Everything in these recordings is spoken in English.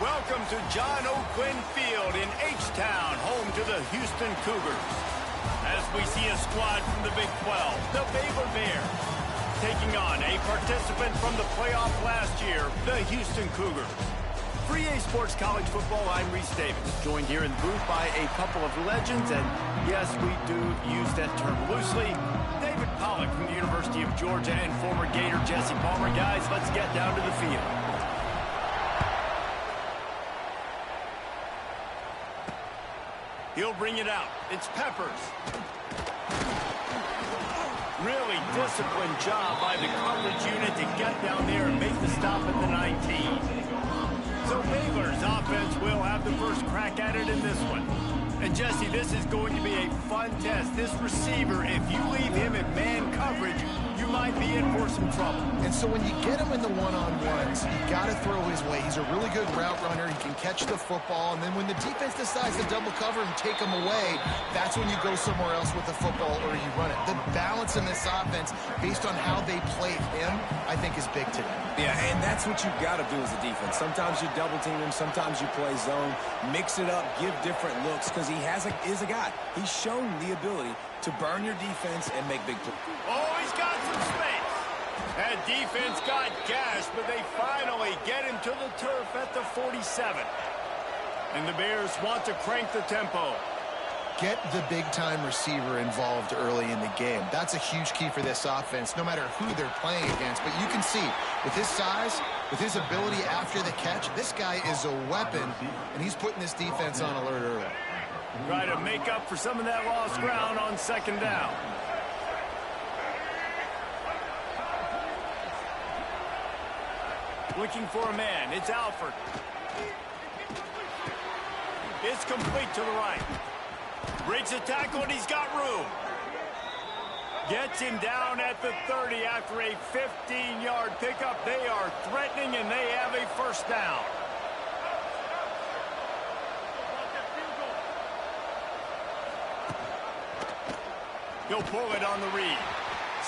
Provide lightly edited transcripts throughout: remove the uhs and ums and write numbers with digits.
Welcome to John O'Quinn Field in H-Town, home to the Houston Cougars. As we see a squad from the Big 12, the Baylor Bears, taking on a participant from the playoff last year, the Houston Cougars. For EA Sports College Football, I'm Reese Davis, joined here in the booth by a couple of legends, and yes, we do use that term loosely. David Pollack from the University of Georgia and former Gator Jesse Palmer. Guys, let's get down to the field. He'll bring it out. It's Peppers. Really disciplined job by the coverage unit to get down there and make the stop at the 19. So Baylor's offense will have the first crack at it in this one. And Jesse, this is going to be a fun test. This receiver, if you leave him in man coverage, you might be in for some trouble. And so when you get him in the one-on-ones, you got to throw his way. He's a really good route runner. He can catch the football. And then when the defense decides to double cover and take him away, that's when you go somewhere else with the football or you run it. The balance in this offense, based on how they play him, I think is big today. Yeah, and that's what you've got to do as a defense. Sometimes you double team him, sometimes you play zone, mix it up, give different looks, because he is a guy. He's shown the ability to burn your defense and make big plays. Oh, he's got some space. That defense got gashed, but they finally get him to the turf at the 47. And the Bears want to crank the tempo. Get the big-time receiver involved early in the game. That's a huge key for this offense, no matter who they're playing against. But you can see, with his size, with his ability after the catch, this guy is a weapon, and he's putting this defense on alert early. Try to make up for some of that lost ground on second down. Looking for a man. It's Alford. It's complete to the right. Breaks the tackle, and he's got room. Gets him down at the 30 after a 15-yard pickup. They are threatening, and they have a first down. He'll pull it on the read.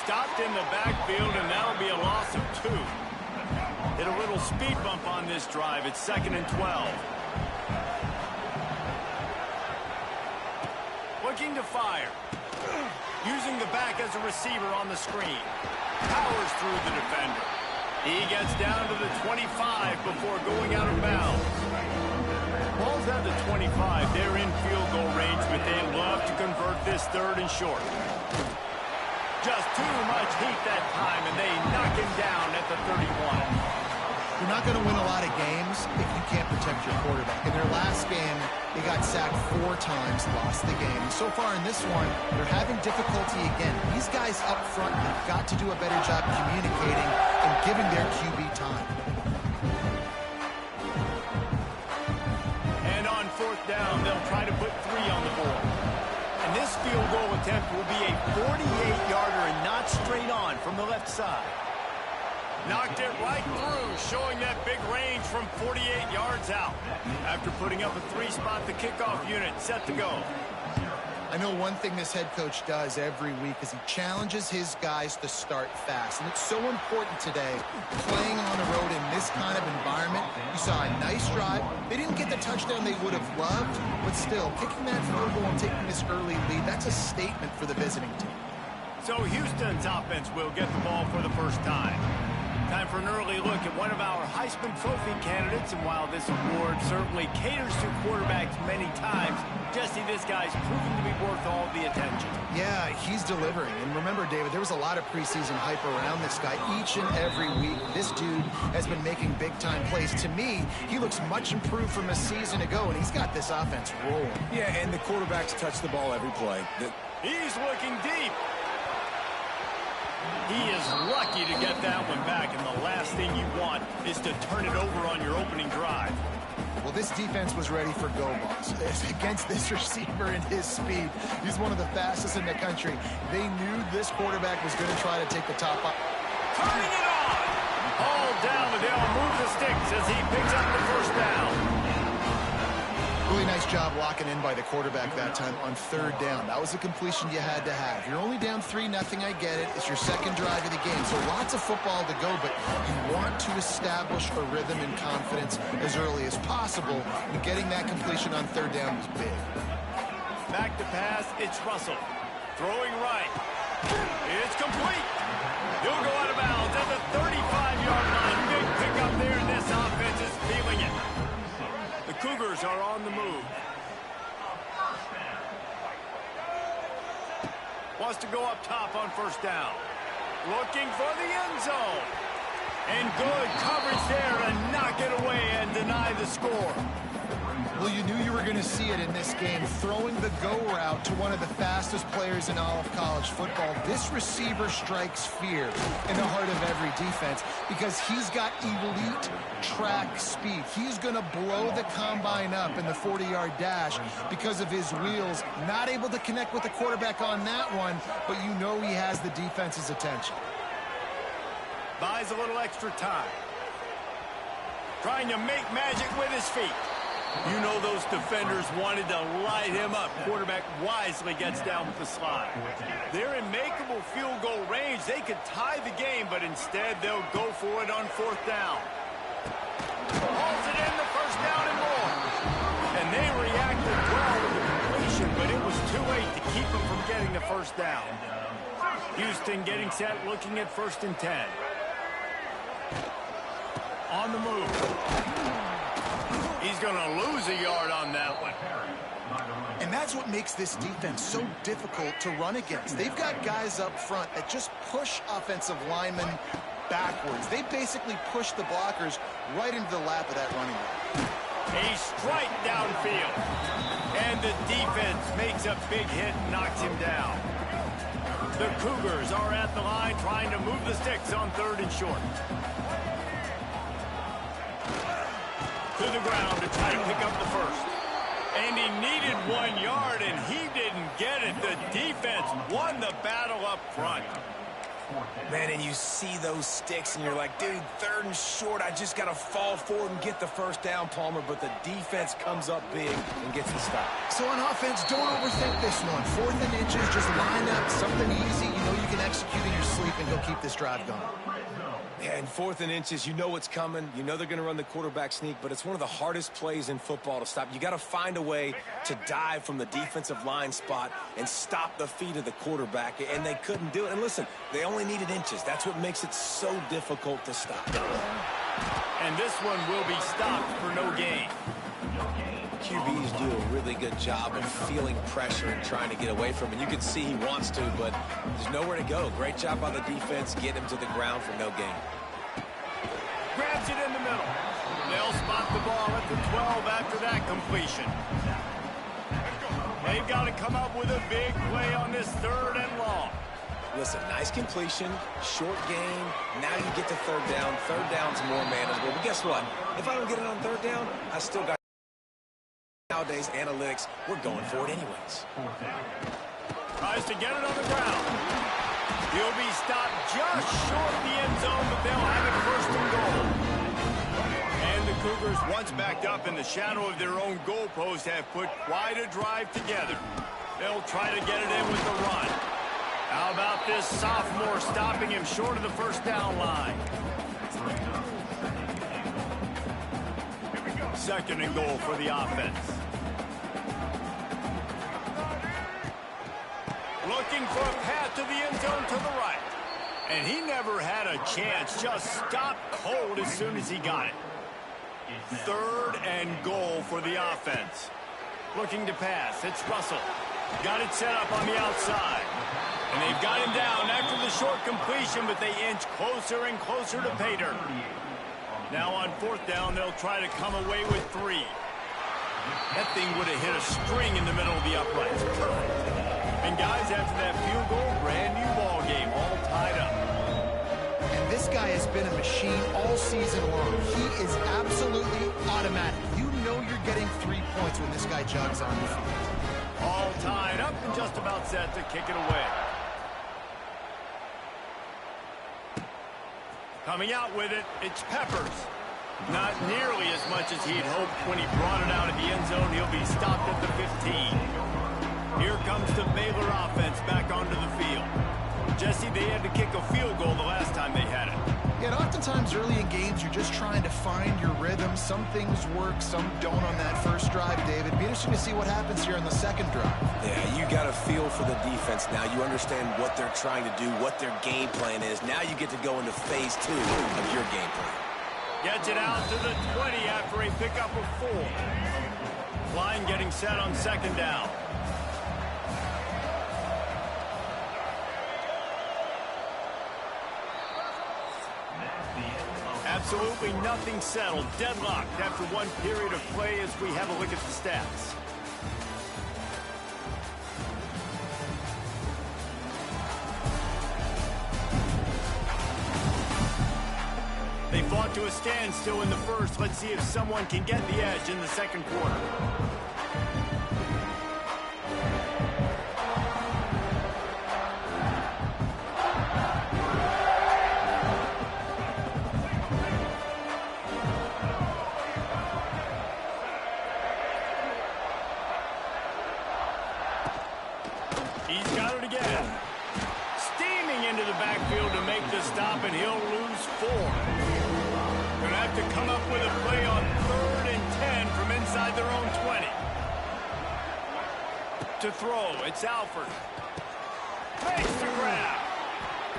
Stopped in the backfield, and that'll be a loss of 2. Hit a little speed bump on this drive. It's 2nd and 12. Looking to fire. Using the back as a receiver on the screen. Powers through the defender. He gets down to the 25 before going out of bounds. Ball's at the 25. They're in field goal range, but they'd love to convert this 3rd and short. Just too much heat that time, and they knock him down at the 31. You're not going to win a lot of games if you can't protect your quarterback. In their last game, they got sacked 4 times, lost the game. And so far in this one, they're having difficulty again. These guys up front have got to do a better job communicating and giving their QB time. And on 4th down, they'll try to put 3 on the board. And this field goal attempt will be a 48-yarder and not straight on from the left side. Knocked it right through, showing that big range from 48 yards out. After putting up a 3-spot, the kickoff unit set to go. I know one thing this head coach does every week is he challenges his guys to start fast. And it's so important today, playing on the road in this kind of environment. You saw a nice drive. They didn't get the touchdown they would have loved, but still, kicking that field goal and taking this early lead, that's a statement for the visiting team. So Houston's offense will get the ball for the first time. Time for an early look at one of our Heisman Trophy candidates, and while this award certainly caters to quarterbacks many times, Jesse, this guy's proven to be worth all the attention. Yeah, he's delivering. And remember, David, there was a lot of preseason hype around this guy. Each and every week, this dude has been making big-time plays. To me, he looks much improved from a season ago, and he's got this offense rolling. Yeah, and the quarterbacks touch the ball every play. He's looking deep. He is lucky to get that one back, and the last thing you want is to turn it over on your opening drive. Well, this defense was ready for go balls against this receiver and his speed. He's one of the fastest in the country. They knew this quarterback was going to try to take the top off. Turning it on! All down, and they'll move the sticks as he picks up the first down. Really nice job locking in by the quarterback that time on third down. That was a completion you had to have. You're only down 3-0, I get it. It's your second drive of the game, so lots of football to go, but you want to establish a rhythm and confidence as early as possible, and getting that completion on third down was big. Back to pass, it's Russell. Throwing right. It's complete. He'll go out of bounds at the 35-yard line. Big pickup there, and this offense is feeling it. The Cougars are on the move. Wants to go up top on first down. Looking for the end zone. And good coverage there to knock it away and deny the score. Well, you knew you were going to see it in this game, throwing the go route to one of the fastest players in all of college football. This receiver strikes fear in the heart of every defense because he's got elite track speed. He's going to blow the combine up in the 40-yard dash because of his wheels. Not able to connect with the quarterback on that one, but you know he has the defense's attention. Buys a little extra time. Trying to make magic with his feet. You know those defenders wanted to light him up. Quarterback wisely gets down with the slide. They're in makeable field goal range. They could tie the game, but instead they'll go for it on fourth down. Hauls it in the first down and more. And they reacted well with the completion, but it was too late to keep them from getting the first down. Houston getting set, looking at 1st and 10. On the move. He's going to lose a yard on that one. And that's what makes this defense so difficult to run against. They've got guys up front that just push offensive linemen backwards. They basically push the blockers right into the lap of that running back. A strike downfield. And the defense makes a big hit and knocks him down. The Cougars are at the line trying to move the sticks on 3rd and short. To the ground to try to pick up the first. And he needed 1 yard, and he didn't get it. The defense won the battle up front. Man, and you see those sticks, and you're like, dude, 3rd and short, I just got to fall forward and get the first down, Palmer, but the defense comes up big and gets the stop. So on offense, don't overthink this one. 4th and inches, just line up something easy. You know you can execute in your sleep and go keep this drive going. Yeah, and 4th and inches, you know what's coming. You know they're going to run the quarterback sneak, but it's one of the hardest plays in football to stop. You got to find a way to dive from the defensive line spot and stop the feet of the quarterback, and they couldn't do it. And listen, they only needed inches. That's what makes it so difficult to stop. And this one will be stopped for no gain. QBs do a really good job of feeling pressure and trying to get away from it. You can see he wants to, but there's nowhere to go. Great job by the defense, getting him to the ground for no gain. Grabs it in the middle. They'll spot the ball at the 12 after that completion. They've got to come up with a big play on this 3rd and long. Listen, nice completion, short gain. Now you get to 3rd down. 3rd down's more manageable. But guess what? If I don't get it on 3rd down, I still got nowadays analytics. We're going for it anyways. Tries to get it on the ground. He'll be stopped just short of the end zone, but they'll have it 1st and goal. And the Cougars, once backed up in the shadow of their own goalpost, have put quite a drive together. They'll try to get it in with the run. How about this sophomore stopping him short of the 1st down line? 2nd and goal for the offense. Looking for a path to the end zone to the right. And he never had a chance. Just stopped cold as soon as he got it. 3rd and goal for the offense. Looking to pass. It's Russell. Got it set up on the outside. And they've got him down after the short completion, but they inch closer and closer to pay dirt. Now on 4th down, they'll try to come away with 3. That thing would have hit a string in the middle of the uprights. And guys, after that field goal, brand new ball game, all tied up. And this guy has been a machine all season long. He is absolutely automatic. You know you're getting 3 points when this guy jogs on the field. All tied up and just about set to kick it away. Coming out with it, it's Peppers. Not nearly as much as he'd hoped when he brought it out of the end zone. He'll be stopped at the 15. Here comes the Baylor offense back onto the field. Jesse, they had to kick a field goal the last time they had it. Yeah, and oftentimes early in games, you're just trying to find your rhythm. Some things work, some don't on that first drive, David. Be interesting to see what happens here on the second drive. Yeah, you got a feel for the defense now. You understand what they're trying to do, what their game plan is. Now you get to go into phase 2 of your game plan. Gets it out to the 20 after a pickup of 4. Line getting set on second down. Absolutely nothing settled. Deadlocked after one period of play as we have a look at the stats. They fought to a standstill in the first. Let's see if someone can get the edge in the second quarter. He's got it again. Steaming into the backfield to make the stop, and he'll lose 4. Going to have to come up with a play on 3rd and 10 from inside their own 20. To throw, it's Alford. Makes the grab.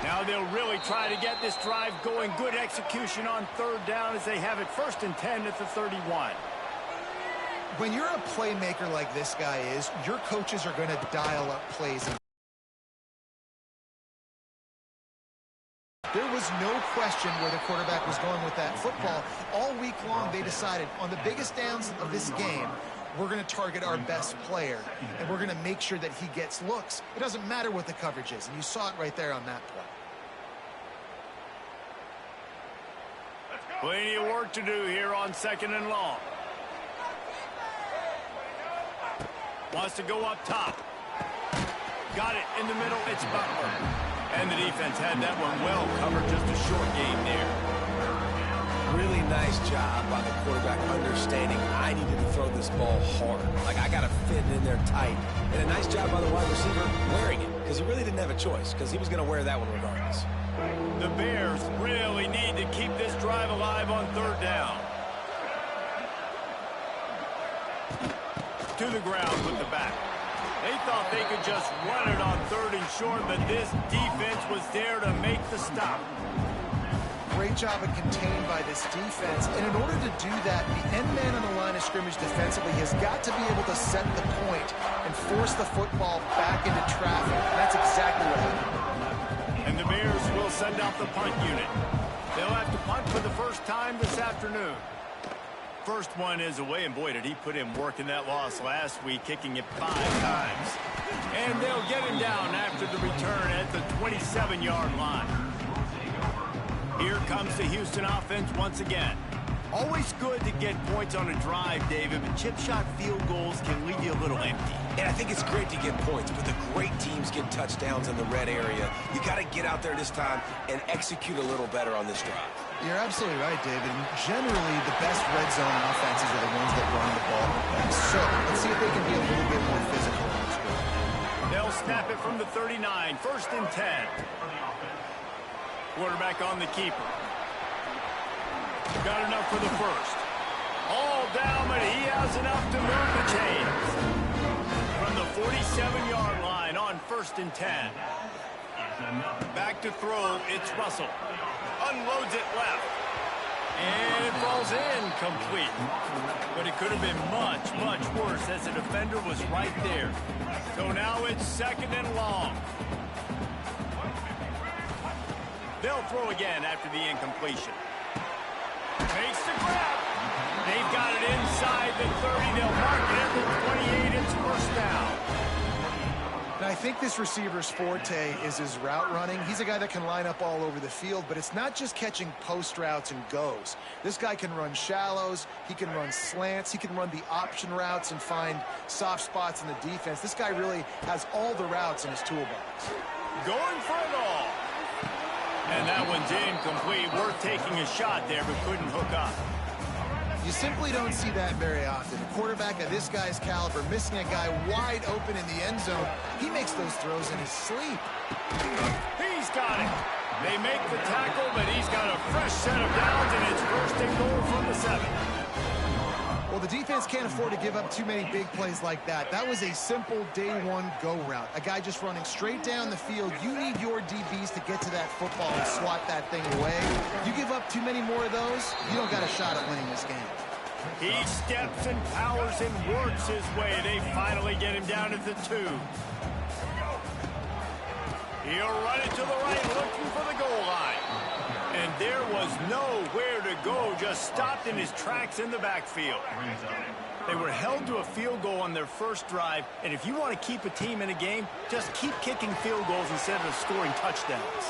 Now they'll really try to get this drive going. Good execution on 3rd down as they have it 1st and 10 at the 31. When you're a playmaker like this guy is, your coaches are going to dial up plays. There was no question where the quarterback was going with that football. All week long, they decided on the biggest downs of this game, we're going to target our best player, and we're going to make sure that he gets looks. It doesn't matter what the coverage is, and you saw it right there on that play. Plenty of work to do here on 2nd and long. Wants to go up top. Got it in the middle. It's Butler. And the defense had that one well covered. Just a short game there. Really nice job by the quarterback understanding I needed to throw this ball hard. Like, I got to fit it in there tight. And a nice job by the wide receiver wearing it, because he really didn't have a choice, because he was going to wear that one regardless. The Bears really need to keep this drive alive on 3rd down. To the ground with the back. They thought they could just run it on 3rd and short, but this defense was there to make the stop. Great job of contained by this defense. And in order to do that, the end man on the line of scrimmage defensively has got to be able to set the point and force the football back into traffic. That's exactly what happened. And the Bears will send out the punt unit. They'll have to punt for the first time this afternoon. First one is away, and boy, did he put in work in that loss last week, kicking it 5 times. And they'll get him down after the return at the 27-yard line. Here comes the Houston offense once again. Always good to get points on a drive, David, but chip shot field goals can leave you a little empty. And I think it's great to get points, but the great teams get touchdowns in the red area. You got to get out there this time and execute a little better on this drive. You're absolutely right, David. And generally, the best red zone offenses are the ones that run the ball the best. So let's see if they can be a little bit more physical on this drive. They'll snap it from the 39, 1st and 10. Quarterback on the keeper. Got enough for the first. All down, but he has enough to move the chains. From the 47-yard line on 1st and 10. Back to throw, it's Russell. Unloads it left. And it falls incomplete. But it could have been much, much worse as the defender was right there. So now it's 2nd and long. They'll throw again after the incompletion. Makes the grab. They've got it inside the 30. They'll mark it at the 28. It's 1st down. Now, I think this receiver's forte is his route running. He's a guy that can line up all over the field, but it's not just catching post routes and goes. This guy can run shallows. He can run slants. He can run the option routes and find soft spots in the defense. This guy really has all the routes in his toolbox. Going for it all. And that one's incomplete. Worth taking a shot there, but couldn't hook up. You simply don't see that very often. A quarterback of this guy's caliber missing a guy wide open in the end zone. He makes those throws in his sleep. He's got it. They make the tackle, but he's got a fresh set of downs, and it's first and goal from the 7. Well, the defense can't afford to give up too many big plays like that. That was a simple day-one go route. A guy just running straight down the field. You need your DBs to get to that football and swat that thing away. You give up too many more of those, you don't got a shot at winning this game. He steps and powers and works his way. They finally get him down at the 2. He'll run it to the right, looking for the goal line. And there was nowhere to go, just stopped in his tracks in the backfield. They were held to a field goal on their first drive, and if you want to keep a team in a game, just keep kicking field goals instead of scoring touchdowns.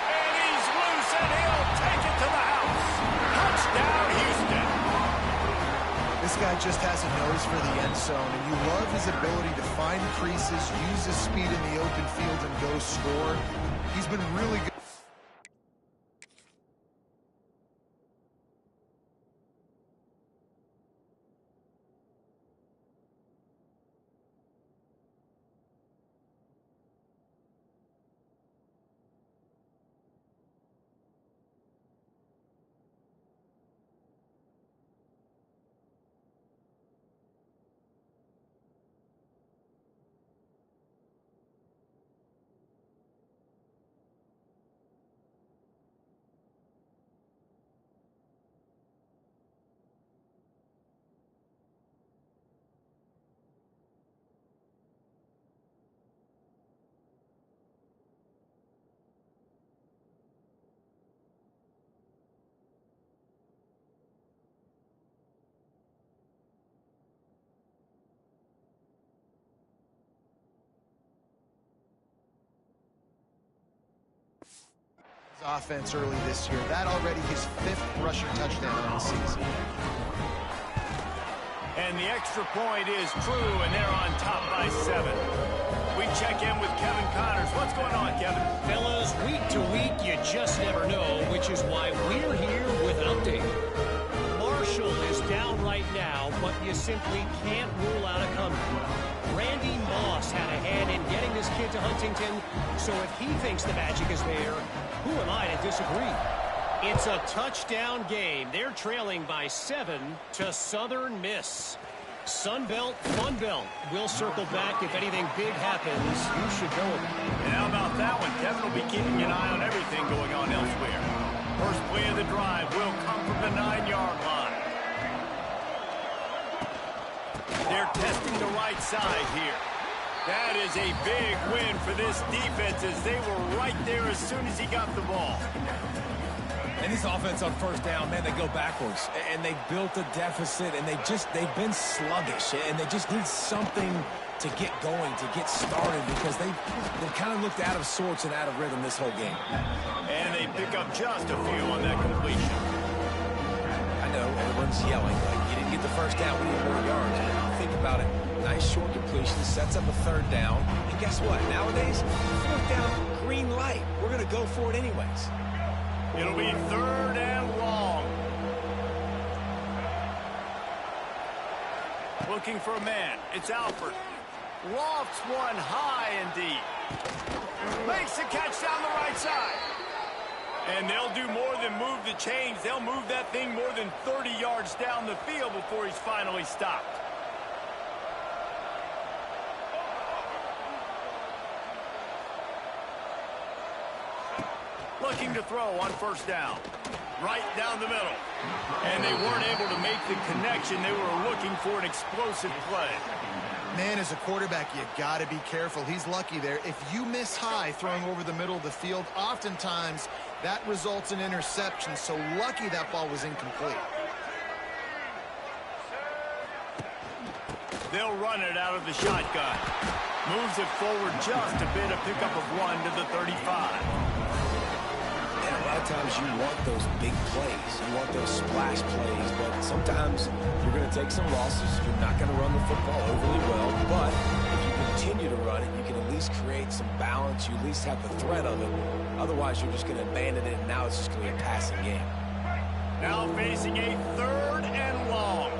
And he's loose, and he'll take it to the house. Touchdown, Houston. This guy just has a nose for the end zone, and you love his ability to find creases, use his speed in the open field, and go score. He's been really good. Offense early this year. That already his 5th rushing touchdown of the season. And the extra point is true, and they're on top by 7. We check in with Kevin Connors. What's going on, Kevin? Fellas, week to week, you just never know, which is why we're here with an update. Marshall is down right now, but you simply can't rule out a comeback. Randy Moss had a hand in getting this kid to Huntington, so if he thinks the magic is there, who am I to disagree? It's a touchdown game. They're trailing by 7 to Southern Miss. Sunbelt, Funbelt. We'll circle back if anything big happens. You should know about it. And how about that one? Kevin will be keeping an eye on everything going on elsewhere. First play of the drive will come from the 9-yard line. They're testing the right side here. That is a big win for this defense as they were right there as soon as he got the ball. And this offense on first down, man, they go backwards. And they built a deficit, and they've been sluggish. And they just need something to get going, to get started, because they've kind of looked out of sorts and out of rhythm this whole game. And they pick up just a few on that completion. I know, everyone's yelling, like, you didn't get the first down, we need more yards. Think about it. Nice short completion, sets up a 3rd down. And guess what? Nowadays, 4th down, green light. We're going to go for it anyways. It'll be 3rd and long. Looking for a man. It's Alford. Lofts one high and deep. Makes the catch down the right side. And they'll do more than move the chains. They'll move that thing more than 30 yards down the field before he's finally stopped. Looking to throw on first down. Right down the middle. And they weren't able to make the connection. They were looking for an explosive play. Man, as a quarterback, you got to be careful. He's lucky there. If you miss high throwing over the middle of the field, oftentimes that results in interception. So lucky that ball was incomplete. They'll run it out of the shotgun. Moves it forward just a bit, a pickup of 1 to the 35. And a lot of times you want those big plays. You want those splash plays, but sometimes you're going to take some losses. You're not going to run the football overly well, but if you continue to run it, you can at least create some balance. You at least have the threat of it. Otherwise, you're just going to abandon it, and now it's just going to be a passing game. Now facing a 3rd and long.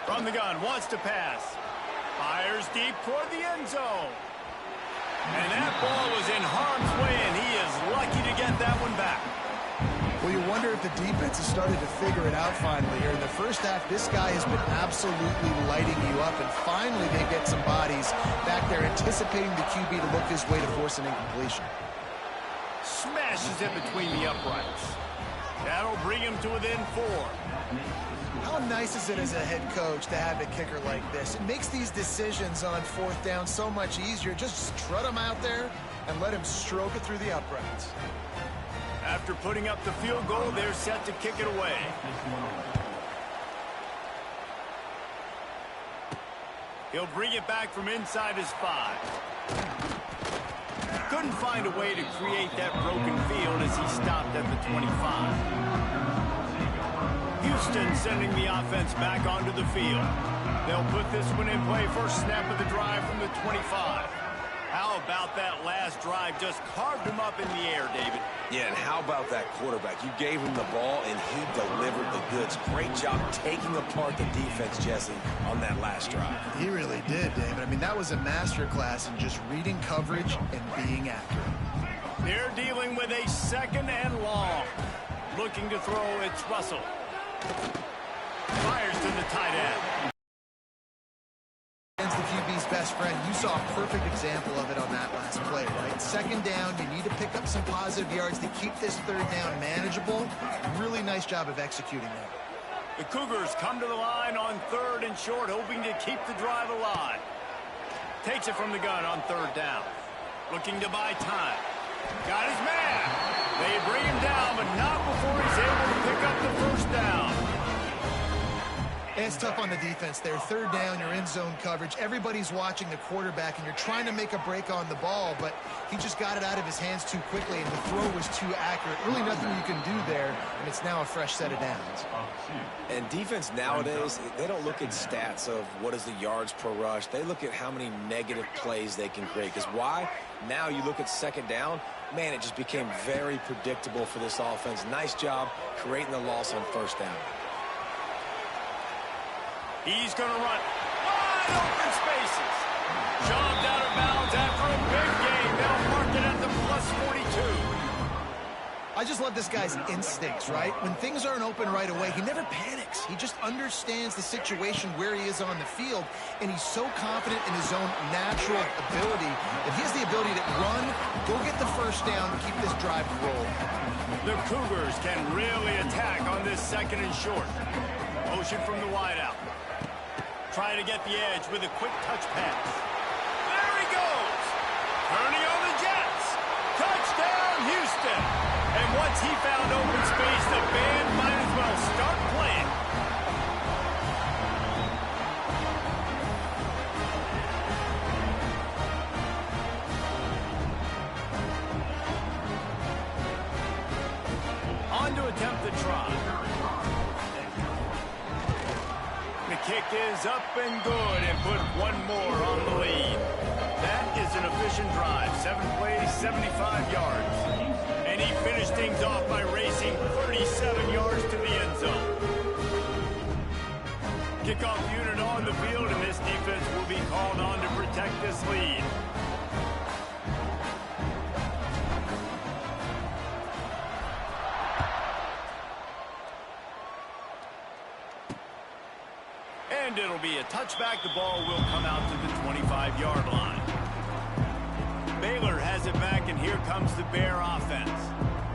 From the gun, wants to pass. Fires deep toward the end zone. And that ball was in harm's way, and he is lucky to get that one back. Well, you wonder if the defense has started to figure it out finally here. In the first half, this guy has been absolutely lighting you up, and finally they get some bodies back there anticipating the QB to look his way to force an incompletion. Smashes it between the uprights. That'll bring him to within 4. How nice is it as a head coach to have a kicker like this? It makes these decisions on 4th down so much easier. Just strut him out there and let him stroke it through the uprights. After putting up the field goal, they're set to kick it away. He'll bring it back from inside his 5. Couldn't find a way to create that broken field as he stopped at the 25. Houston sending the offense back onto the field. They'll put this one in play. First snap of the drive from the 25. How about that last drive? Just carved him up in the air, David. Yeah, and how about that quarterback? You gave him the ball, and he delivered the goods. Great job taking apart the defense, Jesse, on that last drive. He really did, David. I mean, that was a masterclass in just reading coverage and being accurate. They're dealing with a 2nd and long. Looking to throw, it's Russell. Fires to the tight end. The QB's best friend. You saw a perfect example of it on that last play, right? 2nd down, you need to pick up some positive yards to keep this 3rd down manageable. Really nice job of executing that. The Cougars come to the line on 3rd and short, hoping to keep the drive alive. Takes it from the gun on 3rd down. Looking to buy time. Got his man. They bring him down, but not before he's able to pick up the 1st down. It's tough on the defense there. 3rd down, you're in zone coverage. Everybody's watching the quarterback, and you're trying to make a break on the ball, but he just got it out of his hands too quickly, and the throw was too accurate. Really nothing you can do there, and it's now a fresh set of downs. And defense nowadays, they don't look at stats of what is the yards per rush. They look at how many negative plays they can create. Because why? Now you look at 2nd down, man, it just became very predictable for this offense. Nice job creating the loss on 1st down. He's going to run wide open spaces. Shoved out of bounds after a big game. They'll mark it at the +42. I just love this guy's instincts, right? When things aren't open right away, he never panics. He just understands the situation where he is on the field, and he's so confident in his own natural ability that he has the ability to run, go get the 1st down, and keep this drive rolling. The Cougars can really attack on this 2nd and short. Motion from the wideout. Trying to get the edge with a quick touch pass. There he goes. Turning on the Jets. Touchdown, Houston. And once he found open space, the band might as well start playing. On to attempt the try. The kick is up and good, and put one more on the lead. That is an efficient drive. 7 plays, 75 yards. And he finished things off by racing 37 yards to the end zone. Kickoff unit on the field, and this defense will be called on to protect this lead. And it'll be a touchback. The ball will come out to the 25-yard line. Baylor has it back, and here comes the Bear offense.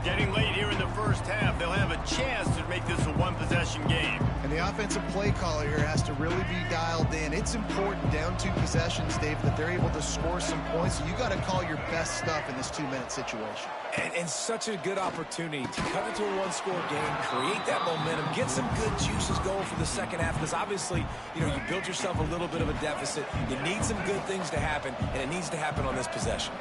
Getting late here in the first half, they'll have a chance to make this a one-possession game. And the offensive play caller here has to really be dialed in. It's important down 2 possessions, Dave, that they're able to score some points. So you got to call your best stuff in this 2-minute situation. And such a good opportunity to cut into a one-score game, create that momentum, get some good juices going for the second half, because obviously, you built yourself a little bit of a deficit. You need some good things to happen, and it needs to happen on this possession.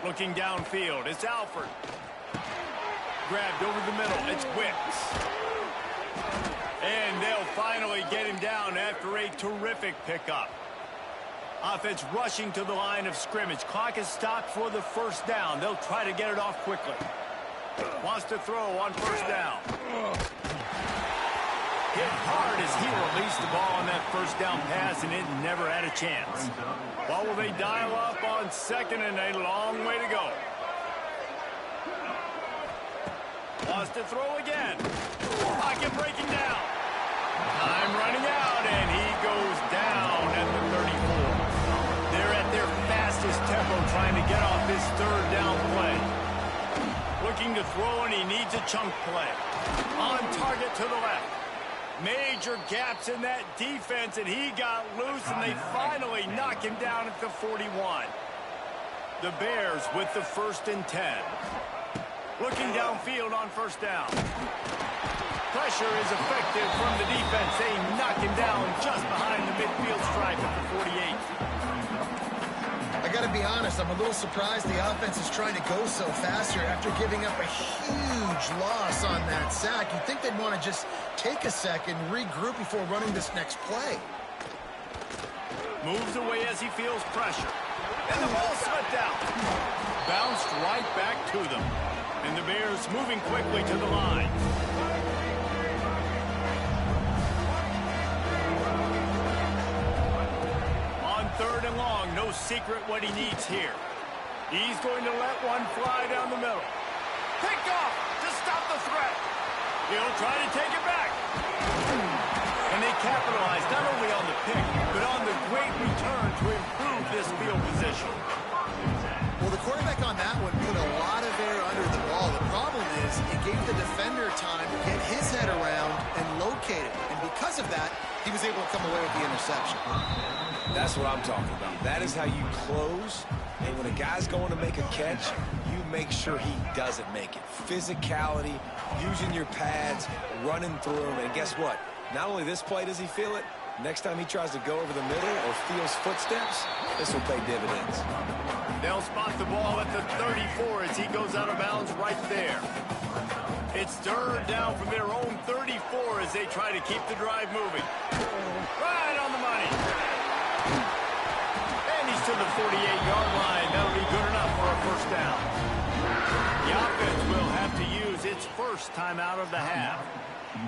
Looking downfield, it's Alford. Grabbed over the middle, it's Wicks. And they'll finally get him down after a terrific pickup. Offense rushing to the line of scrimmage. Clock is stopped for the first down. They'll try to get it off quickly. Wants to throw on first down. Hit hard as he released the ball on that first down pass, and it never had a chance. Well, will they dial up on second, and a long way to go. Wants to throw again. Pocket breaking down. Time running out, and he goes down at the 34. They're at their fastest tempo trying to get off this third down play. Looking to throw, and he needs a chunk play. On target to the left. Major gaps in that defense, and he got loose, and they finally knock him down at the 41. The Bears with the 1st and 10. Looking downfield on first down. Pressure is effective from the defense. They knock him down just behind the midfield stripe at the 48. I got to be honest, I'm a little surprised the offense is trying to go so fast here after giving up a huge loss on that sack. You'd think they'd want to just take a second, regroup before running this next play. Moves away as he feels pressure. And the ball slipped out. Bounced right back to them. And the Bears moving quickly to the line. On 3rd and long, no secret what he needs here. He's going to let one fly down the middle. Picked off to stop the threat. He'll try to take it back. And they capitalize not only on the pick, but on the great return to improve this field position. Well, the quarterback on that one put a lot of air under the ball. The problem is it gave the defender time to get his head around and locate it. And because of that, he was able to come away with the interception. That's what I'm talking about. That is how you close. And when a guy's going to make a catch, you make sure he doesn't make it. Physicality, using your pads, running through them. And guess what? Not only this play does he feel it, next time he tries to go over the middle or feels footsteps, this will pay dividends. They'll spot the ball at the 34 as he goes out of bounds right there. It's 3rd down from their own 34 as they try to keep the drive moving. Right on the money. And he's to the 48-yard line. That'll be good enough for a first down. The offense will have to use its first timeout of the half.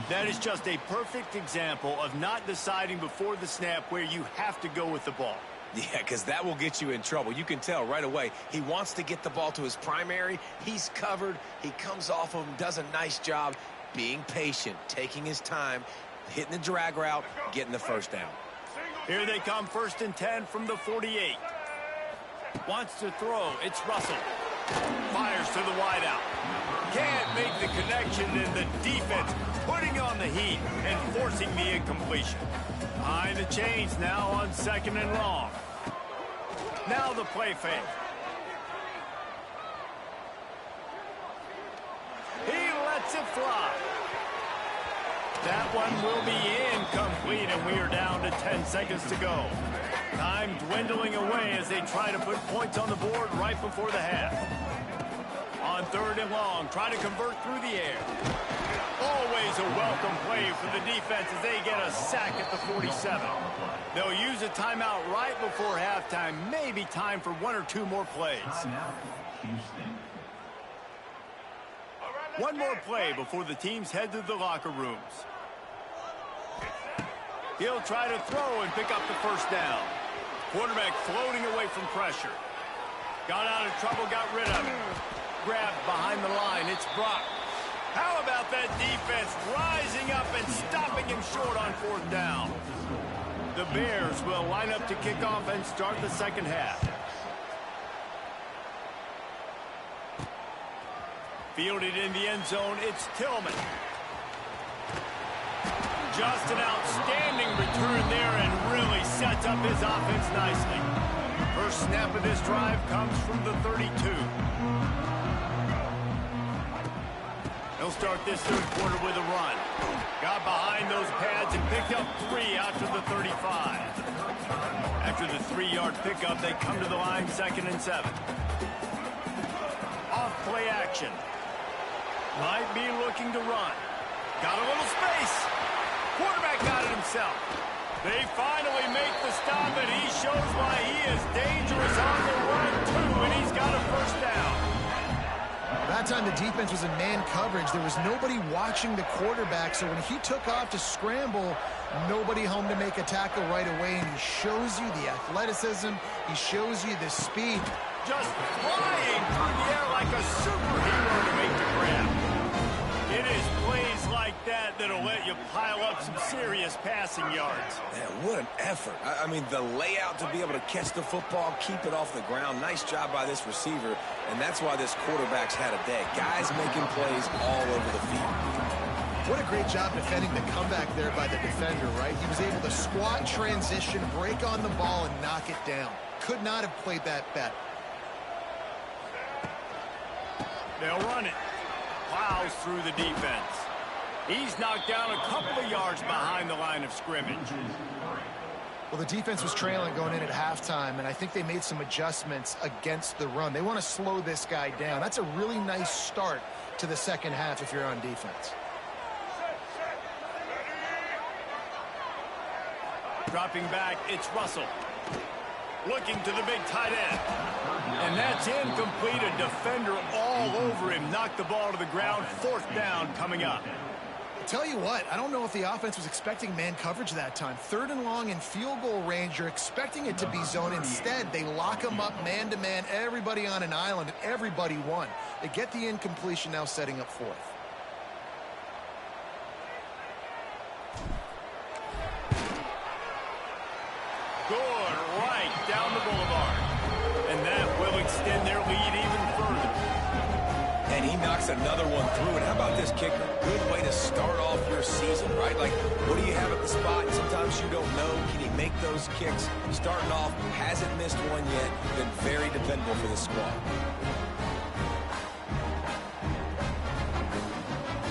That is just a perfect example of not deciding before the snap where you have to go with the ball. Yeah, because that will get you in trouble. You can tell right away. He wants to get the ball to his primary. He's covered. He comes off of him, does a nice job being patient, taking his time, hitting the drag route, getting the first down. Here they come, 1st and 10 from the 48. Wants to throw. It's Russell. Fires to the wideout. Can't make the connection, and the defense putting on the heat and forcing the incompletion. Behind the chains now on 2nd and long. Now the play fake. He lets it fly. That one will be incomplete, and we are down to 10 seconds to go. Time dwindling away as they try to put points on the board right before the half. On 3rd and long, try to convert through the air. Always a welcome play for the defense as they get a sack at the 47. They'll use a timeout right before halftime. Maybe time for 1 or 2 more plays. One more play before the teams head to the locker rooms. He'll try to throw and pick up the first down. Quarterback floating away from pressure. Got out of trouble, got rid of it. Grabbed behind the line. It's Brock. How about that defense rising up and stopping him short on 4th down? The Bears will line up to kick off and start the second half. Fielded in the end zone, it's Tillman. Just an outstanding return there and really sets up his offense nicely. First snap of this drive comes from the 32. He'll start this 3rd quarter with a run. Got behind those pads and picked up 3 out to the 35. After the 3-yard pickup, they come to the line 2nd and 7. Off play action. Might be looking to run. Got a little space. Quarterback got it himself. They finally make the stop, and he shows why he is dangerous on the run, too, and he's got a first down. That time the defense was in man coverage. There was nobody watching the quarterback, so when he took off to scramble, nobody home to make a tackle right away, and he shows you the athleticism. He shows you the speed. Just flying through the air like a superhero to make the grab. It is plays like that that'll let you pile up some serious passing yards. Man, what an effort. I mean, the layout to be able to catch the football, keep it off the ground. Nice job by this receiver, and that's why this quarterback's had a day. Guys making plays all over the field. What a great job defending the comeback there by the defender, right? He was able to squat, transition, break on the ball, and knock it down. Could not have played that better. They'll run it. Plows through the defense. He's knocked down a couple of yards behind the line of scrimmage. Well, the defense was trailing going in at halftime, and I think they made some adjustments against the run. They want to slow this guy down. That's a really nice start to the second half if you're on defense. Dropping back, it's Russell. Looking to the big tight end. And that's incomplete. A defender all over him. Knocked the ball to the ground. Fourth down coming up. Tell you what, I don't know if the offense was expecting man coverage that time. Third and long in field goal range, you're expecting it to be zone. Instead, they lock them up man-to-man, everybody on an island, and everybody won. They get the incompletion, now setting up fourth. Good right down the boulevard. And that will extend their lead even further. And he knocks another one through. And how about this kicker? Good way to start off your season, right? Like, what do you have at the spot? Sometimes you don't know. Can he make those kicks? Starting off, hasn't missed one yet. Been very dependable for the squad.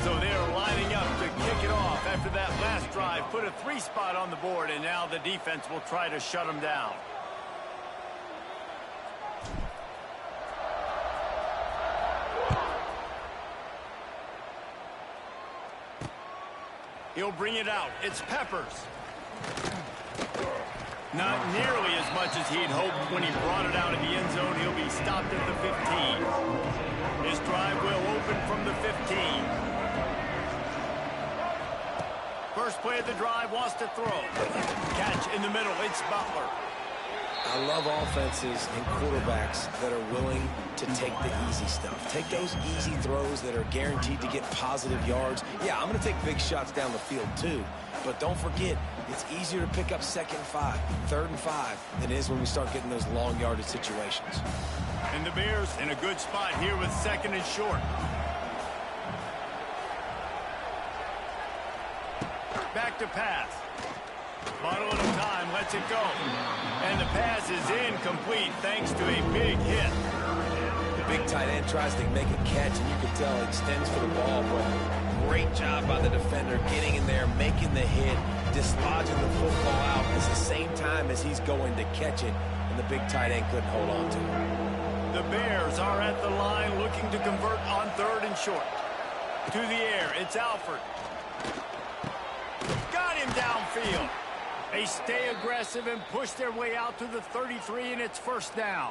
So they're lining up to kick it off after that last drive. Put a 3 spot on the board, and now the defense will try to shut them down. He'll bring it out. It's Peppers. Not nearly as much as he'd hoped when he brought it out in the end zone. He'll be stopped at the 15. His drive will open from the 15. First play of the drive, wants to throw. Catch in the middle, it's Butler. I love offenses and quarterbacks that are willing to take the easy stuff. Take those easy throws that are guaranteed to get positive yards. Yeah, I'm going to take big shots down the field too. But don't forget, it's easier to pick up 2nd and 5, 3rd and 5 than it is when we start getting those long yardage situations. And the Bears in a good spot here with 2nd and short. Back to pass. Bottle at a time, lets it go. And the pass is incomplete thanks to a big hit. The big tight end tries to make a catch, and you can tell it extends for the ball, but great job by the defender getting in there, making the hit, dislodging the football out at the same time as he's going to catch it, and the big tight end couldn't hold on to it. The Bears are at the line looking to convert on 3rd and short. To the air, it's Alford. Got him downfield. They stay aggressive and push their way out to the 33, and it's first down.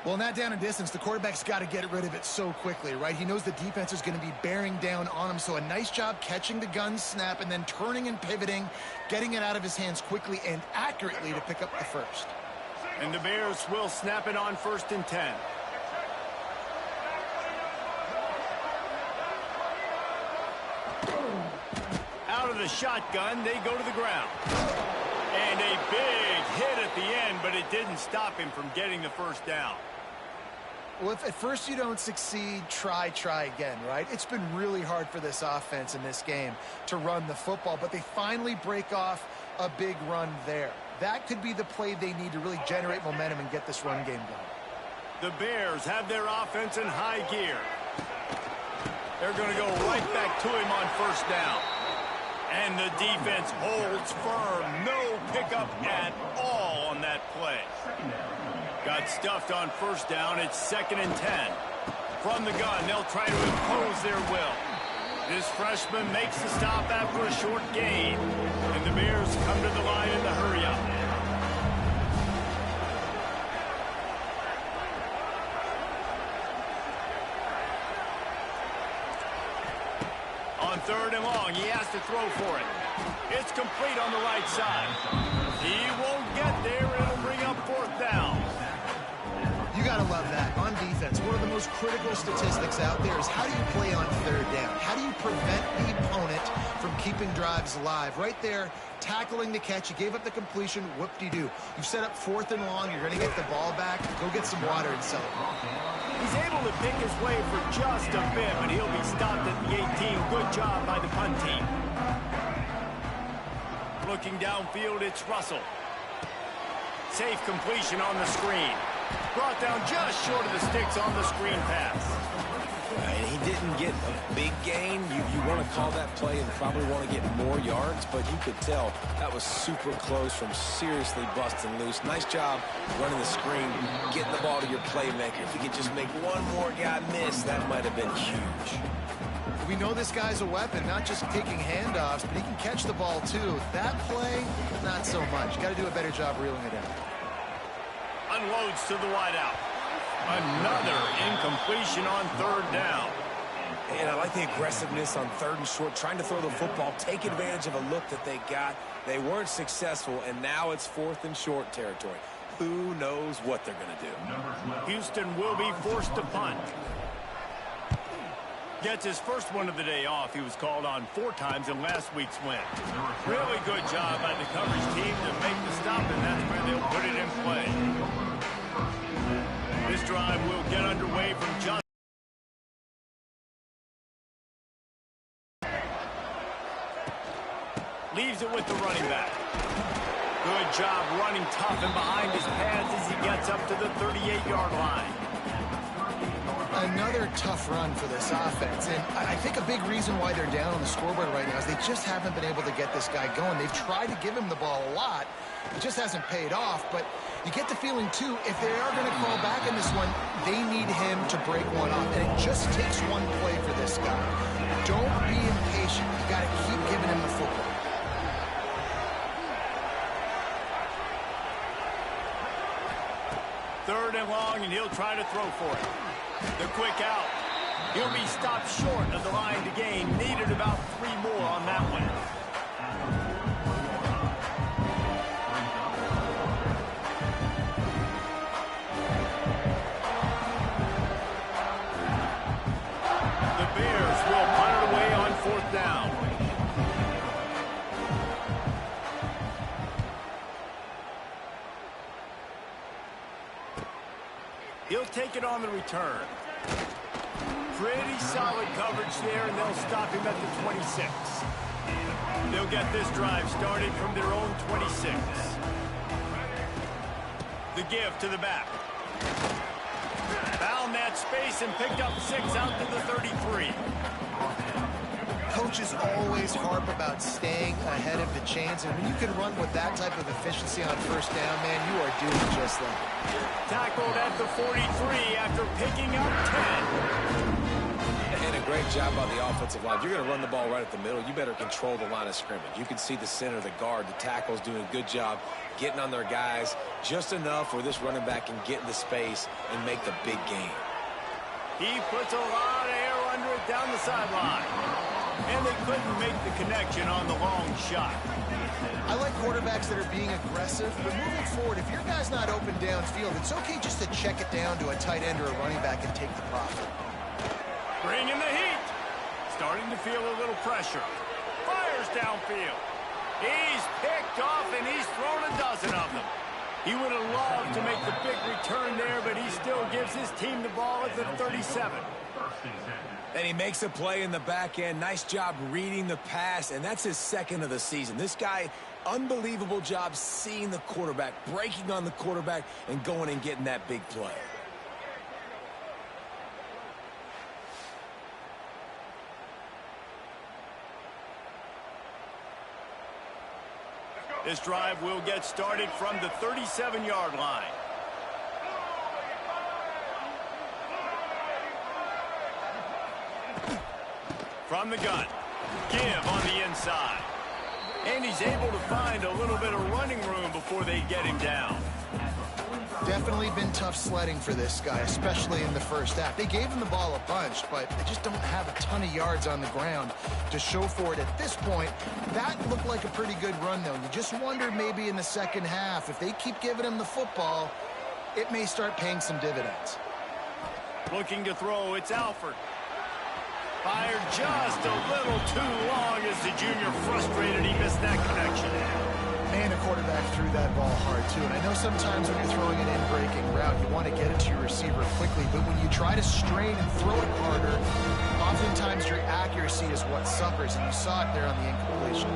Well, in that down and distance, the quarterback's got to get rid of it so quickly, right? He knows the defense is going to be bearing down on him, so a nice job catching the gun snap and then turning and pivoting, getting it out of his hands quickly and accurately to pick up the first. And the Bears will snap it on 1st and 10. Out of the shotgun, they go to the ground. And a big hit at the end, but it didn't stop him from getting the first down. Well, if at first you don't succeed, try again, right? It's been really hard for this offense in this game to run the football, but they finally break off a big run there. That could be the play they need to really generate momentum and get this run game going. The Bears have their offense in high gear. They're going to go right back to him on 1st down. And the defense holds firm. No pickup at all on that play. Got stuffed on 1st down. It's 2nd and 10. From the gun, they'll try to impose their will. This freshman makes the stop after a short gain. And the Bears come to the line in the hurry-up. On 3rd and long, he has to throw for it. It's complete on the right side. He won't get there. It'll bring up 4th down. You got to love that. On defense, one of the most critical statistics out there is how do you play on 3rd down? How do you prevent the opponent from keeping drives alive? Right there, tackling the catch. You gave up the completion. Whoop-de-doo. You've set up 4th and long. You're going to get the ball back. Go get some water and celebrate. He's able to pick his way for just a bit, but he'll be stopped at the 18. Good job by the punt team. Looking downfield, it's Russell. Safe completion on the screen. Brought down just short of the sticks on the screen pass. And he didn't get a big gain. You want to call that play and probably want to get more yards, but you could tell that was super close from seriously busting loose. Nice job running the screen, getting the ball to your playmaker. If you could just make one more guy miss, that might have been huge. We know this guy's a weapon, not just taking handoffs, but he can catch the ball too. That play, not so much. Got to do a better job reeling it in. Unloads to the wideout. Another incompletion on 3rd down. And I like the aggressiveness on 3rd and short, trying to throw the football, take advantage of a look that they got. They weren't successful, and now it's 4th and short territory. Who knows what they're going to do? Houston will be forced to punt. Gets his first one of the day off. He was called on 4 times in last week's win. Really good job by the coverage team to make the stop, and that's where they'll put it in play. This drive will get underway from Johnson. Leaves it with the running back. Good job running tough and behind his pads as he gets up to the 38-yard line. Another tough run for this offense, and I think a big reason why they're down on the scoreboard right now is they just haven't been able to get this guy going. They've tried to give him the ball a lot. It just hasn't paid off, but you get the feeling, too, if they are going to crawl back in this one, they need him to break one off, and it just takes one play for this guy. Don't be impatient. You got to keep giving him the football. Third and long, and he'll try to throw for it. The quick out. He'll be stopped short of the line to gain. Needed about 3 more on that one. The Bears will punt it away on 4th down. He'll take it on the return. Pretty solid coverage there, and they'll stop him at the 26. They'll get this drive started from their own 26. The give to the back. Found that space and picked up 6 out to the 33. Coaches always harp about staying ahead of the chains, and when you can run with that type of efficiency on 1st down, man, you are doing just that. Tackled at the 43 after picking up 10. And a great job by the offensive line. You're going to run the ball right at the middle. You better control the line of scrimmage. You can see the center, the guard, the tackles doing a good job getting on their guys just enough where this running back can get into space and make the big game. He puts a lot of air under it down the sideline. And they couldn't make the connection on the long shot. I like quarterbacks that are being aggressive, but moving forward, if your guy's not open downfield, it's okay just to check it down to a tight end or a running back and take the profit. Bringing the heat. Starting to feel a little pressure. Fires downfield. He's picked off, and he's thrown a dozen of them. He would have loved to make the big return there, but he still gives his team the ball at the 37. And he makes a play in the back end. Nice job reading the pass, and that's his 2nd of the season. This guy, unbelievable job seeing the quarterback, breaking on the quarterback, and going and getting that big play. This drive will get started from the 37-yard line. From the gun. Give on the inside. And he's able to find a little bit of running room before they get him down. Definitely been tough sledding for this guy, especially in the first half. They gave him the ball a bunch, but they just don't have a ton of yards on the ground to show for it at this point. That looked like a pretty good run, though. You just wonder maybe in the second half, if they keep giving him the football, it may start paying some dividends. Looking to throw, it's Alford. Fired just a little too long as the junior frustrated. He missed that connection. Man, a quarterback threw that ball hard, too. And I know sometimes when you're throwing an in-breaking route, you want to get it to your receiver quickly. But when you try to strain and throw it harder, oftentimes your accuracy is what suffers. And you saw it there on the incompletion.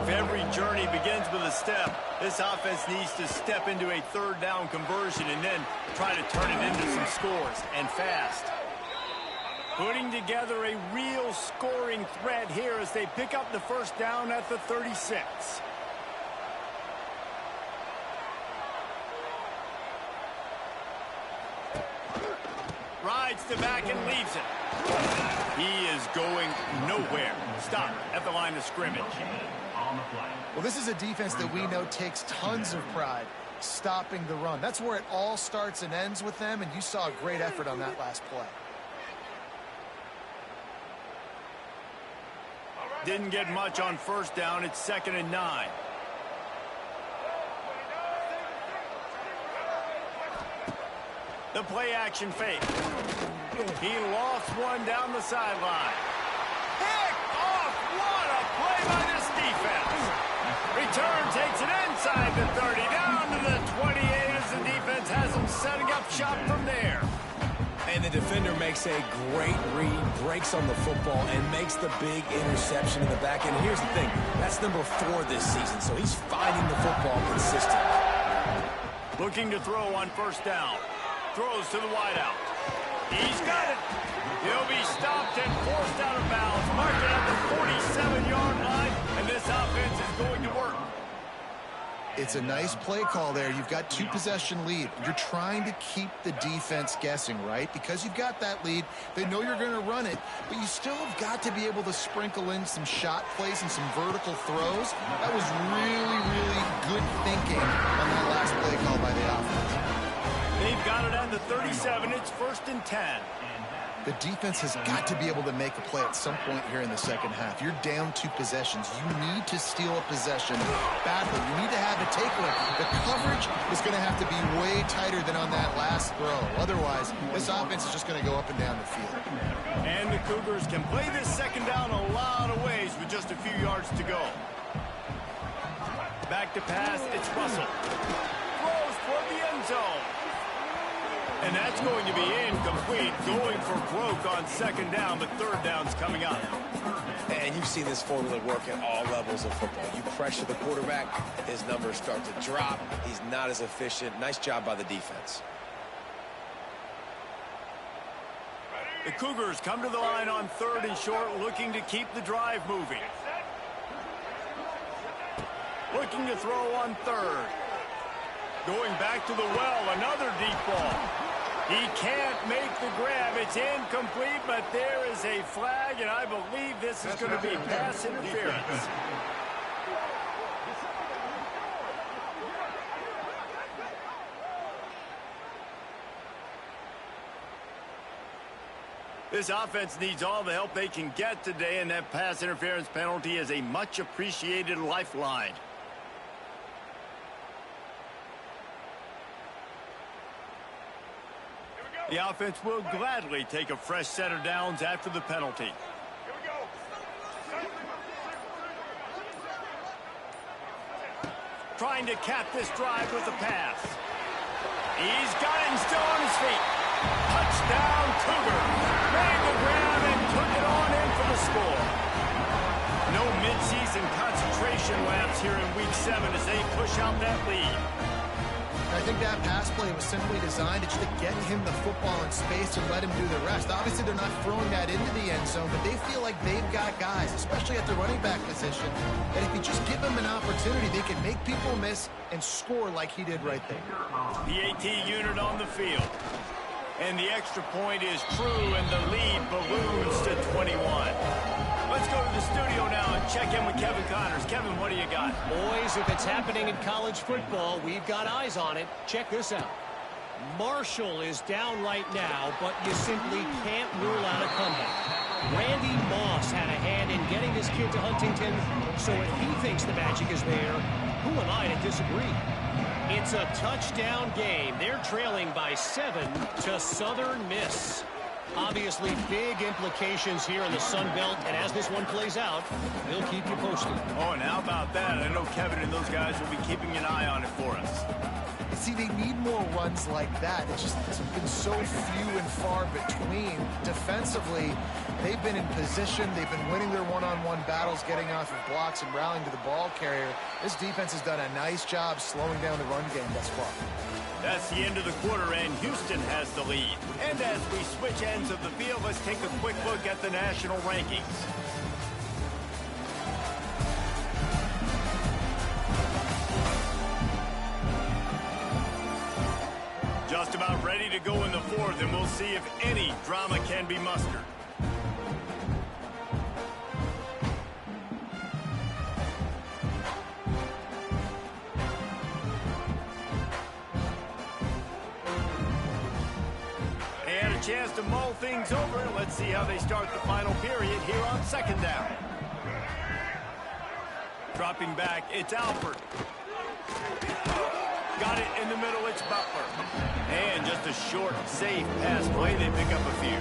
If every journey begins with a step, this offense needs to step into a third down conversion and then try to turn it into some scores, and fast. Putting together a real scoring threat here as they pick up the first down at the 36. Rides the back and leaves it. He is going nowhere. Stop at the line of scrimmage. Well, this is a defense that we know takes tons of pride stopping the run. That's where it all starts and ends with them, and you saw a great effort on that last play. Didn't get much on first down. It's 2nd and 9. The play action fake. He lost one down the sideline. Pick off! What a play by this defense. Return takes it inside the 30, down to the 28 as the defense has him setting up shop from there. And the defender makes a great read, breaks on the football, and makes the big interception in the back end. Here's the thing, that's number 4 this season, so he's finding the football consistently. Looking to throw on first down. Throws to the wideout. He's got it. He'll be stopped and forced out of bounds. Marked it at the 47-yard line, and this offense is going to work. It's a nice play call there. You've got 2-possession lead. You're trying to keep the defense guessing, right? Because you've got that lead, they know you're going to run it, but you still have got to be able to sprinkle in some shot plays and some vertical throws. That was really, really good thinking on that last play call by the offense. They've got it on the 37. It's 1st and 10. The defense has got to be able to make a play at some point here in the second half. You're down 2 possessions. You need to steal a possession badly. You need to have a takeaway. The coverage is going to have to be way tighter than on that last throw. Otherwise, this offense is just going to go up and down the field. And the Cougars can play this second down a lot of ways with just a few yards to go. Back to pass. It's Russell. Throws toward the end zone. And that's going to be incomplete, going for broke on second down, but third down's coming up. And you've seen this formula work at all levels of football. You pressure the quarterback, his numbers start to drop. He's not as efficient. Nice job by the defense. The Cougars come to the line on 3rd and short, looking to keep the drive moving. Looking to throw on 3rd. Going back to the well, another deep ball. He can't make the grab. It's incomplete, but there is a flag, and I believe this is going to be pass interference. This offense needs all the help they can get today, and that pass interference penalty is a much appreciated lifeline. The offense will gladly take a fresh set of downs after the penalty. Trying to cap this drive with a pass. He's got it and still on his feet. Touchdown, Cougar. Made the grab and took it on in for the score. No midseason concentration laps here in Week 7 as they push out that lead. I think that pass play was simply designed to just get him the football in space and let him do the rest. Obviously, they're not throwing that into the end zone, but they feel like they've got guys, especially at the running back position, that if you just give them an opportunity, they can make people miss and score like he did right there. PAT unit on the field. And the extra point is true, and the lead balloons to 21. Let's go to the studio now and check in with Kevin Connors. Kevin, what do you got? Boys, if it's happening in college football, we've got eyes on it. Check this out. Marshall is down right now, but you simply can't rule out a comeback. Randy Moss had a hand in getting this kid to Huntington, so if he thinks the magic is there, who am I to disagree? It's a touchdown game. They're trailing by 7 to Southern Miss. Obviously, big implications here in the Sun Belt, and as this one plays out, we'll keep you posted. Oh, and how about that? I know Kevin and those guys will be keeping an eye on it for us. See, they need more runs like that. It's been so few and far between. Defensively, they've been in position. They've been winning their one-on-one battles, getting off of blocks and rallying to the ball carrier. This defense has done a nice job slowing down the run game thus far. That's the end of the quarter, and Houston has the lead. And as we switch ends of the field, let's take a quick look at the national rankings. Just about ready to go in the fourth, and we'll see if any drama can be mustered. And a chance to mull things over. Let's see how they start the final period here on second down. Dropping back, it's Alford. Got it in the middle, it's Butler. And just a short, safe pass play. They pick up a few.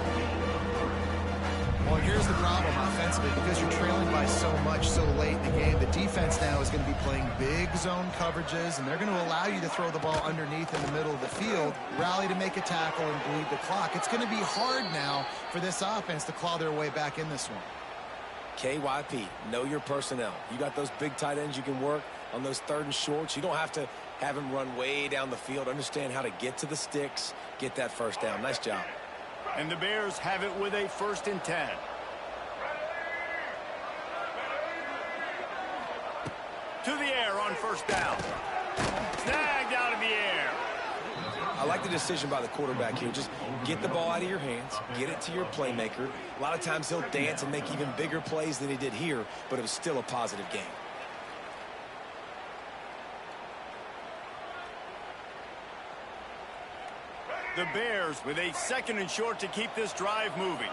Well, here's the problem offensively. Because you're trailing by so much so late in the game, the defense now is going to be playing big zone coverages, and they're going to allow you to throw the ball underneath in the middle of the field, rally to make a tackle, and bleed the clock. It's going to be hard now for this offense to claw their way back in this one. KYP, know your personnel. You got those big tight ends you can work on those third and shorts. You don't have to have him run way down the field. Understand how to get to the sticks, get that first down. Nice job. And the Bears have it with a 1st and 10. To the air on 1st down. Snagged out of the air. I like the decision by the quarterback here. Just get the ball out of your hands, get it to your playmaker. A lot of times he'll dance and make even bigger plays than he did here, but it was still a positive game. The Bears with a 2nd and short to keep this drive moving.